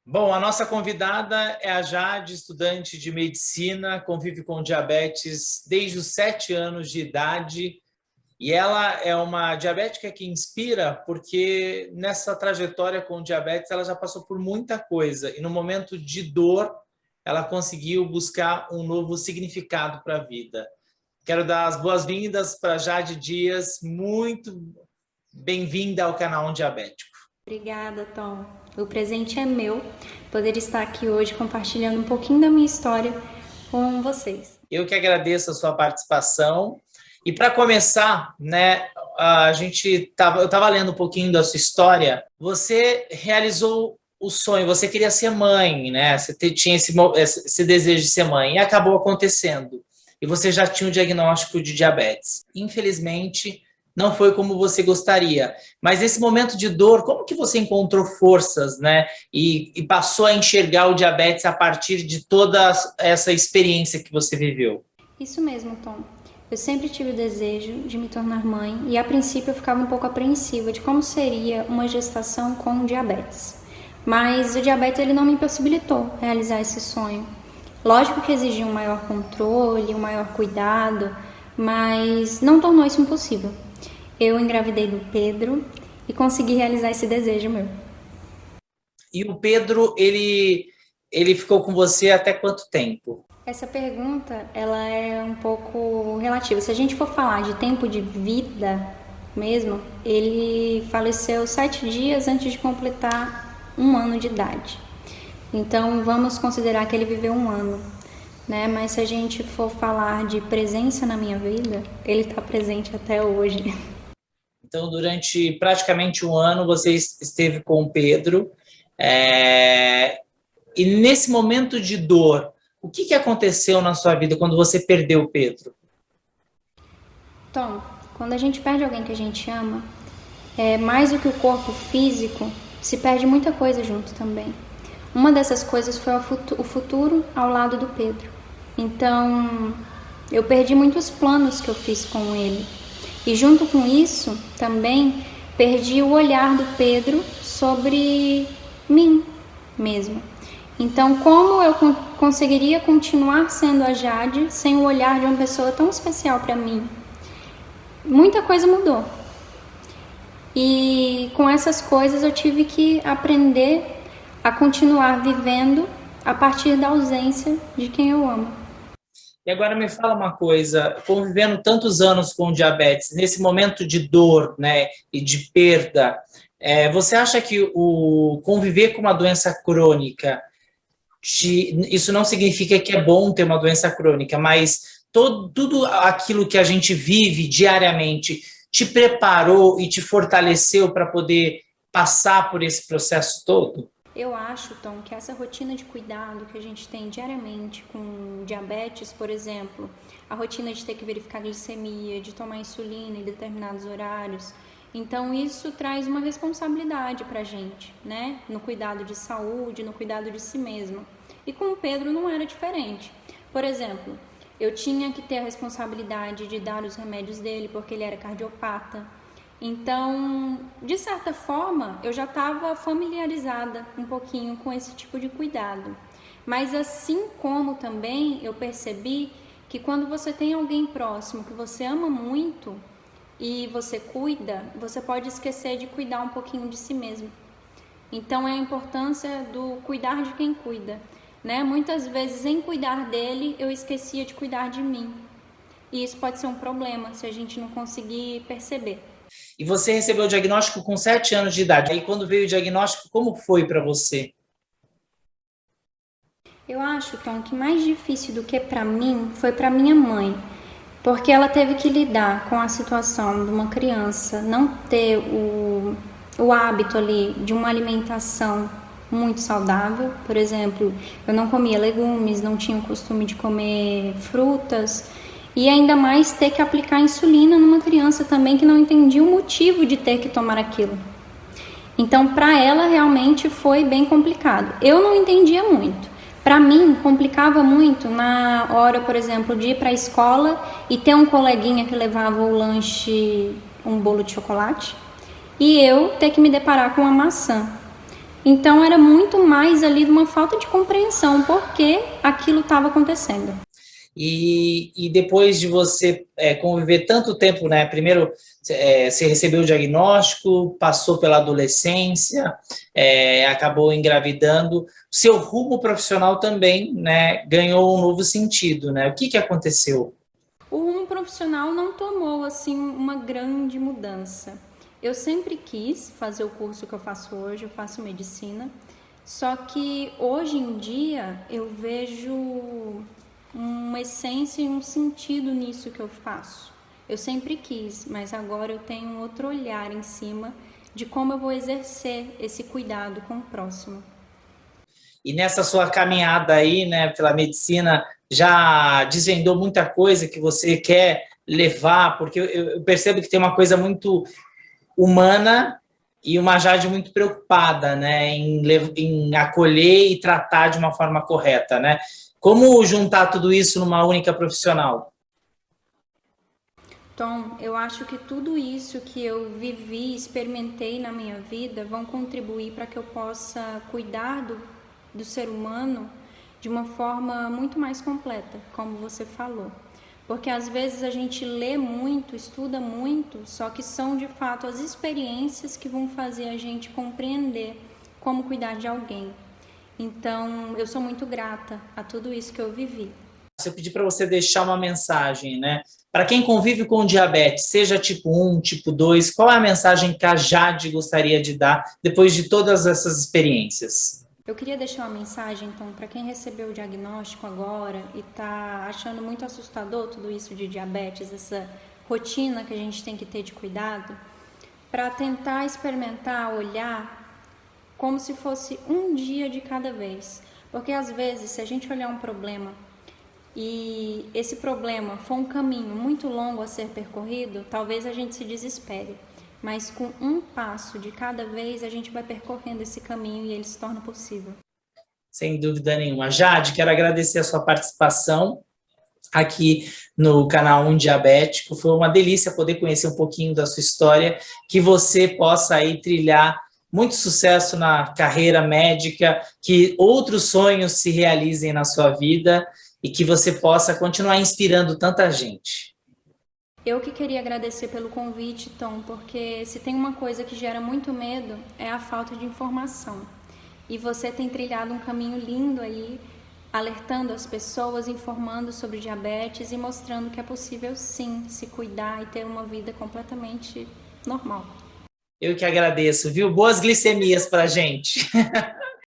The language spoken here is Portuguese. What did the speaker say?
Bom, a nossa convidada é a Jade, estudante de medicina, convive com diabetes desde os 7 anos de idade. E ela é uma diabética que inspira, porque nessa trajetória com diabetes ela já passou por muita coisa. E no momento de dor, ela conseguiu buscar um novo significado para a vida. Quero dar as boas-vindas para Jade Dias. Muito bem-vinda ao canal Um Diabético. Obrigada, Tom. O presente é meu, poder estar aqui hoje compartilhando um pouquinho da minha história com vocês. Eu que agradeço a sua participação. E para começar, né, eu estava lendo um pouquinho da sua história. Você realizou o sonho, você queria ser mãe, né? Você tinha esse desejo de ser mãe e acabou acontecendo. E você já tinha o diagnóstico de diabetes. Infelizmente, não foi como você gostaria. Mas esse momento de dor, como que você encontrou forças, né? E passou a enxergar o diabetes a partir de toda essa experiência que você viveu? Isso mesmo, Tom. Eu sempre tive o desejo de me tornar mãe e a princípio eu ficava um pouco apreensiva de como seria uma gestação com diabetes. Mas o diabetes ele não me possibilitou realizar esse sonho. Lógico que exigia um maior controle, um maior cuidado, mas não tornou isso impossível. Eu engravidei do Pedro e consegui realizar esse desejo meu. E o Pedro, ele ficou com você até quanto tempo? Essa pergunta, ela é um pouco relativa. Se a gente for falar de tempo de vida mesmo, ele faleceu 7 dias antes de completar 1 ano de idade. Então, vamos considerar que ele viveu 1 ano, né? Mas se a gente for falar de presença na minha vida, ele está presente até hoje. Então, durante praticamente 1 ano, você esteve com o Pedro. E nesse momento de dor, o que aconteceu na sua vida quando você perdeu o Pedro? Tom, quando a gente perde alguém que a gente ama, mais do que o corpo físico, se perde muita coisa junto também. Uma dessas coisas foi o futuro ao lado do Pedro. Então, eu perdi muitos planos que eu fiz com ele. E junto com isso, também perdi o olhar do Pedro sobre mim mesmo. Então, como eu conseguiria continuar sendo a Jade sem o olhar de uma pessoa tão especial para mim? Muita coisa mudou. E com essas coisas eu tive que aprender a continuar vivendo a partir da ausência de quem eu amo. E agora me fala uma coisa, convivendo tantos anos com diabetes, nesse momento de dor, né, e de perda, você acha que o conviver com uma doença crônica, isso não significa que é bom ter uma doença crônica, mas tudo aquilo que a gente vive diariamente te preparou e te fortaleceu para poder passar por esse processo todo? Eu acho, Tom, que essa rotina de cuidado que a gente tem diariamente com diabetes, por exemplo, a rotina de ter que verificar a glicemia, de tomar insulina em determinados horários, então isso traz uma responsabilidade pra gente, né? No cuidado de saúde, no cuidado de si mesmo. E com o Pedro não era diferente. Por exemplo, eu tinha que ter a responsabilidade de dar os remédios dele, porque ele era cardiopata. Então, de certa forma, eu já estava familiarizada um pouquinho com esse tipo de cuidado. Mas assim como também eu percebi que quando você tem alguém próximo que você ama muito e você cuida, você pode esquecer de cuidar um pouquinho de si mesmo. Então, é a importância do cuidar de quem cuida, né? Muitas vezes, em cuidar dele, eu esquecia de cuidar de mim. E isso pode ser um problema se a gente não conseguir perceber. E você recebeu o diagnóstico com 7 anos de idade. Aí, quando veio o diagnóstico, como foi para você? Eu acho, Tom, que mais difícil do que para mim foi para minha mãe, porque ela teve que lidar com a situação de uma criança não ter o hábito ali de uma alimentação muito saudável. Por exemplo, eu não comia legumes, não tinha o costume de comer frutas. E ainda mais ter que aplicar insulina numa criança também que não entendia o motivo de ter que tomar aquilo. Então, para ela, realmente foi bem complicado. Eu não entendia muito. Para mim, complicava muito na hora, por exemplo, de ir para a escola e ter um coleguinha que levava o lanche, um bolo de chocolate, e eu ter que me deparar com uma maçã. Então era muito mais ali de uma falta de compreensão por que aquilo estava acontecendo. E depois de você conviver tanto tempo, né? Primeiro você recebeu o diagnóstico, passou pela adolescência, acabou engravidando. Seu rumo profissional também, né, ganhou um novo sentido, né? O que aconteceu? O rumo profissional não tomou assim uma grande mudança. Eu sempre quis fazer o curso que eu faço hoje, eu faço medicina, só que hoje em dia eu vejo uma essência e um sentido nisso que eu faço. Eu sempre quis, mas agora eu tenho um outro olhar em cima de como eu vou exercer esse cuidado com o próximo. E nessa sua caminhada aí, né, pela medicina, já desvendou muita coisa que você quer levar? Porque eu percebo que tem uma coisa muito humana e uma Jade muito preocupada, né, em acolher e tratar de uma forma correta, né? Como juntar tudo isso numa única profissional? Tom, eu acho que tudo isso que eu vivi, experimentei na minha vida vão contribuir para que eu possa cuidar do ser humano de uma forma muito mais completa, como você falou. Porque às vezes a gente lê muito, estuda muito, só que são de fato as experiências que vão fazer a gente compreender como cuidar de alguém. Então, eu sou muito grata a tudo isso que eu vivi. Se eu pedir para você deixar uma mensagem, né? Para quem convive com diabetes, seja tipo 1, tipo 2, qual é a mensagem que a Jade gostaria de dar depois de todas essas experiências? Eu queria deixar uma mensagem, então, para quem recebeu o diagnóstico agora e está achando muito assustador tudo isso de diabetes, essa rotina que a gente tem que ter de cuidado, para tentar experimentar, olhar como se fosse um dia de cada vez. Porque às vezes, se a gente olhar um problema e esse problema for um caminho muito longo a ser percorrido, talvez a gente se desespere. Mas com um passo de cada vez, a gente vai percorrendo esse caminho e ele se torna possível. Sem dúvida nenhuma. Jade, quero agradecer a sua participação aqui no canal Um Diabético. Foi uma delícia poder conhecer um pouquinho da sua história, que você possa aí trilhar muito sucesso na carreira médica, que outros sonhos se realizem na sua vida e que você possa continuar inspirando tanta gente. Eu que queria agradecer pelo convite, Tom, porque se tem uma coisa que gera muito medo é a falta de informação. E você tem trilhado um caminho lindo aí, alertando as pessoas, informando sobre diabetes e mostrando que é possível sim se cuidar e ter uma vida completamente normal. Eu que agradeço, viu? Boas glicemias pra gente.